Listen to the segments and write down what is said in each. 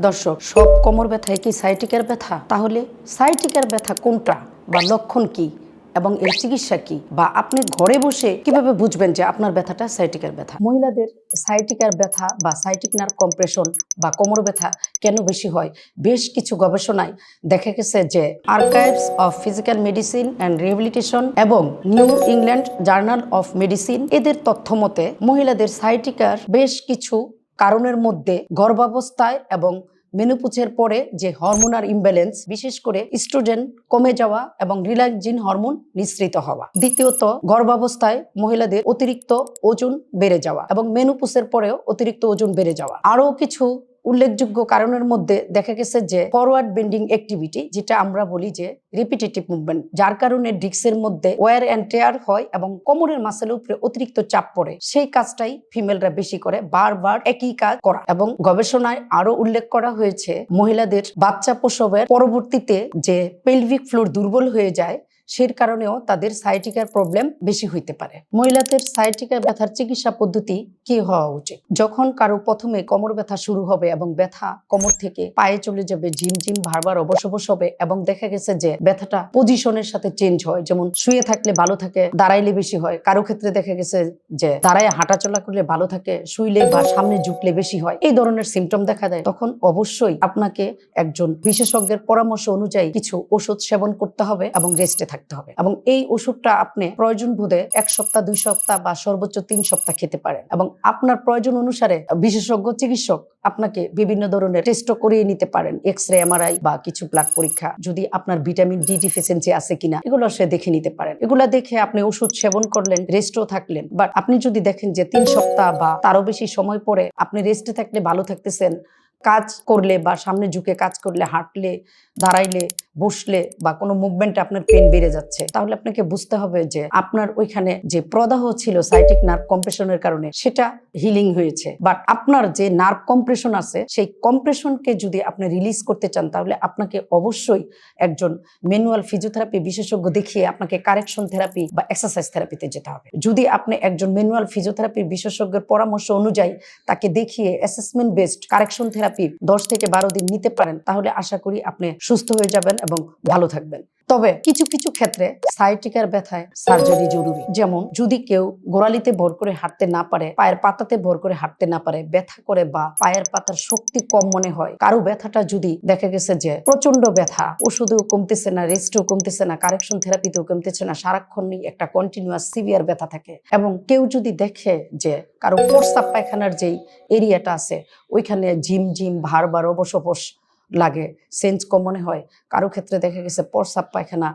দর্শক, সব কোমর ব্যথায় কি সায়াটিকার ব্যথা? তাহলে সায়াটিকার ব্যথা কোনটা বা লক্ষণ কি এবং এর চিকিৎসা কি, বা আপনি ঘরে বসে কিভাবে বুঝবেন যে আপনার ব্যথাটা সায়াটিকার ব্যথা? মহিলাদের সায়াটিকার ব্যথা বা সায়াটিক নার্ভ কম্প্রেশন বা কোমর ব্যথা কেন বেশি হয়? বেশ কিছু গবেষণায় দেখা গেছে যে archives of physical medicine and rehabilitation এবং New England journal of medicine এদের তথ্য মতে মহিলাদের সায়াটিকার বেশ কিছু কারণের মধ্যে গর্ভাবস্থায় এবং মেনোপজের পরে যে হরমোনাল ইমব্যালেন্স, বিশেষ করে ইস্ট্রোজেন কমে যাওয়া এবং রিল্যাক্সিন হরমোন নিঃসৃত হওয়া। দ্বিতীয়ত, গর্ভাবস্থায় মহিলাদের অতিরিক্ত ওজন বেড়ে যাওয়া এবং মেনোপজের পরেও অতিরিক্ত ওজন বেড়ে যাওয়া। আরও কিছু উল্লেখযোগ্য কারণের মধ্যে দেখা গেছে যে ফরওয়ার্ড বেন্ডিং অ্যাক্টিভিটি, যেটা আমরা বলি যে রিপিটেটিভ মুভমেন্ট, যার কারণে ডিস্কের মধ্যে ওয়্যার অ্যান্ড টেয়ার হয় এবং কোমরের মাসেলের উপরে অতিরিক্ত চাপ পড়ে। সেই কাজটাই ফিমেলরা বেশি করে, বারবার একই কাজ করা। এবং গবেষণায় আরো উল্লেখ করা হয়েছে মহিলাদের বাচ্চা প্রসবের পরবর্তীতে যে পেলভিক ফ্লোর দুর্বল হয়ে যায়, সেই কারণেও তাদের সায়াটিকার প্রবলেম বেশি হইতে পারে। মহিলাদের সায়াটিকার ব্যথার চিকিৎসা পদ্ধতি কি হওয়া উচিত? যখন কারো প্রথমে কোমর ব্যথা শুরু হবে এবং ব্যথা কোমর থেকে পায়ে চলে যাবে, ঝিমঝিম বারবার অবশ অবশ হবে এবং দেখা গেছে যে ব্যথাটা পজিশনের সাথে চেঞ্জ হয়, যেমন শুয়ে থাকলে ভালো থাকে, দাঁড়াইলে বেশি হয়। কারো ক্ষেত্রে দেখা গেছে যে দাঁড়ায় হাঁটাচলা করলে ভালো থাকে, শুইলে বা সামনে ঝুঁকলে বেশি হয়। এই ধরনের সিমটম দেখা দেয়, তখন অবশ্যই আপনাকে একজন বিশেষজ্ঞের পরামর্শ অনুযায়ী কিছু ওষুধ সেবন করতে হবে এবং রেস্টে থাকতে হবে। এবং এই ওষুধটা আপনি প্রয়োজন বোধে 1 সপ্তাহ 2 সপ্তাহ বা সর্বোচ্চ 3 সপ্তাহ খেতে পারেন। এবং আপনার প্রয়োজন অনুসারে বিশেষজ্ঞ চিকিৎসক আপনাকে বিভিন্ন ধরনের টেস্ট করিয়ে নিতে পারেন, এক্স-রে, এমআরআই বা কিছু ব্লাড পরীক্ষা, যদি আপনার ভিটামিন ডি ডিফিসিয়েন্সি আছে কিনা এগুলো সে দেখে নিতে পারেন। এগুলা দেখে আপনি ওষুধ সেবন করলেন, রেস্টও থাকলেন। বাট আপনি যদি দেখেন যে 3 সপ্তাহ বা তারও বেশি সময় পরে আপনি রেস্টে থাকলে ভালো থাকতেছেন, কাজ করলে বা সামনে ঝুঁকে কাজ করলে, হাঁটলে, দাঁড়াইলে, বসলে বা কোনো মুভমেন্টে আপনার পেন বেড়ে যাচ্ছে, তাহলে আপনাকে বুঝতে হবে যে আপনার ওইখানে যে প্রদাহ ছিল সায়াটিক নার্ভ কম্প্রেশনের কারণে, সেটা হিলিং হয়েছে। বাট আপনার যে নার্ভ কম্প্রেশন আছে, সেই কম্প্রেশনকে যদি আপনি রিলিজ করতে চান, তাহলে আপনাকে অবশ্যই একজন ম্যানুয়াল ফিজিওথেরাপি বিশেষজ্ঞ দেখিয়ে আপনাকে কারেকশন থেরাপি বা এক্সারসাইজ থেরাপিতে যেতে হবে। যদি আপনি একজন ম্যানুয়াল ফিজিওথেরাপি বিশেষজ্ঞের পরামর্শ অনুযায়ী তাকে দেখিয়ে অ্যাসেসমেন্ট বেসড কারেকশন থেরাপি 10 থেকে 12 দিন নিতে পারেন, তাহলে আশা করি আপনি সুস্থ হয়ে যাবেন এবং ভালো থাকবেন। তবে কিছু কিছু ক্ষেত্রে সায়াটিকার ব্যথায় সার্জারি জরুরি। যেমন যদি কেউ গোড়ালিতে ভর করে হাঁটতে না পারে, পায়ের পাতাতে ভর করে হাঁটতে না পারে, ব্যথা করে বা পায়ের পাতার শক্তি কম মনে হয়, কারো ব্যথাটা যদি দেখা গেছে যে প্রচন্ড ব্যথা, ওষুধেও কমতেছে না, রেস্টও কমতেছে না, কারেকশন থেরাপিতেও কমতেছে না, সারাক্ষণই একটা কন্টিনিউয়াস সিভিয়ার ব্যথা থাকে, এবং কেউ যদি দেখে যে কারো প্রস্রাব পায়খানার যেই এরিয়াটা আছে ওইখানে ঝিমঝিম বারবার অবশ অবশ লাগে, সেন্স কম মনে হয়, কারো ক্ষেত্রে দেখা গেছে প্রস্রাব পায়খানা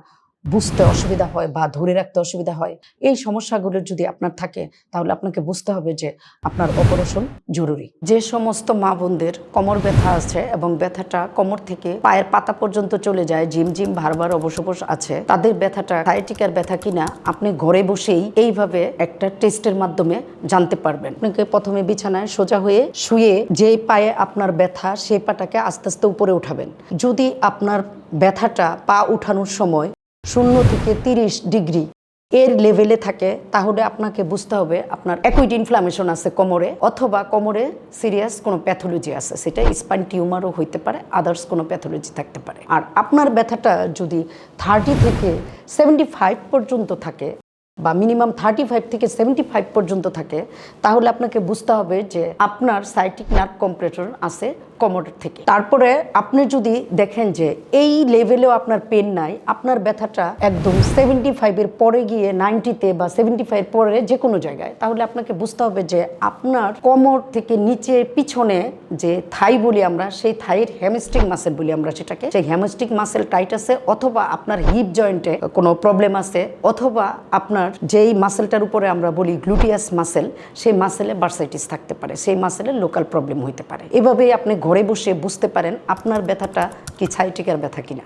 বুঝতে অসুবিধা হয় বা ধরে রাখতে অসুবিধা হয়, এই সমস্যাগুলো যদি আপনার থাকে, তাহলে আপনাকে বুঝতে হবে যে আপনার অপারেশন জরুরি। যে সমস্ত মা বোনদের কোমর ব্যথা আছে এবং ব্যথাটা কোমর থেকে পায়ের পাতা পর্যন্ত চলে যায়, ঝিমঝিম বারবার অবশ অবশ আছে, তাদের ব্যথাটা সায়াটিকার ব্যথা কিনা আপনি ঘরে বসেই এইভাবে একটা টেস্টের মাধ্যমে জানতে পারবেন। আপনাকে প্রথমে বিছানায় সোজা হয়ে শুয়ে যেই পায়ে আপনার ব্যথা, সেই পাটাকে আস্তে আস্তে উপরে উঠাবেন। যদি আপনার ব্যথাটা পা উঠানোর সময় 0 থেকে 30 ডিগ্রি এর লেভেলে থাকে, তাহলে আপনাকে বুঝতে হবে আপনার অ্যাকুইট ইনফ্লামেশন আছে কোমরে, অথবা কোমরে সিরিয়াস কোনো প্যাথোলজি আছে, সেটা স্পাইন টিউমারও হইতে পারে, আদার্স কোনো প্যাথোলজি থাকতে পারে। আর আপনার ব্যথাটা যদি 30 থেকে 75 পর্যন্ত থাকে বা মিনিমাম 35 থেকে 75 পর্যন্ত থাকে, তাহলে আপনাকে বুঝতে হবে যে আপনার সায়াটিক নার্ভ কম্প্রেশন আছে কোমরের থেকে। তারপরে আপনি যদি দেখেন যে এই লেভেলেও আপনার পেন নাই, আপনার ব্যথাটা একদম 75 এর পরে গিয়ে 90-তে বা 75 পরে যে কোনো জায়গায়, তাহলে আপনাকে বুঝতে হবে যে আপনার কোমর থেকে নিচে পিছনে যে থাই বলি আমরা, সেই থাইয়ের হ্যামস্ট্রিং মাসেল বলি আমরা সেটাকে, সেই হ্যামস্ট্রিং মাসেল টাইট আছে, অথবা আপনার হিপ জয়েন্টে কোনো প্রবলেম আছে, অথবা আপনার যেই মাসেলটার উপরে আমরা বলি গ্লুটিয়াস মাসেল, সেই মাসেলে বার্সাইটিস থাকতে পারে, সেই মাসেলের লোকাল প্রবলেম হইতে পারে। এভাবেই আপনি ঘরে বসে বুঝতে পারেন আপনার ব্যথাটা কি সায়াটিকার ব্যথা কিনা।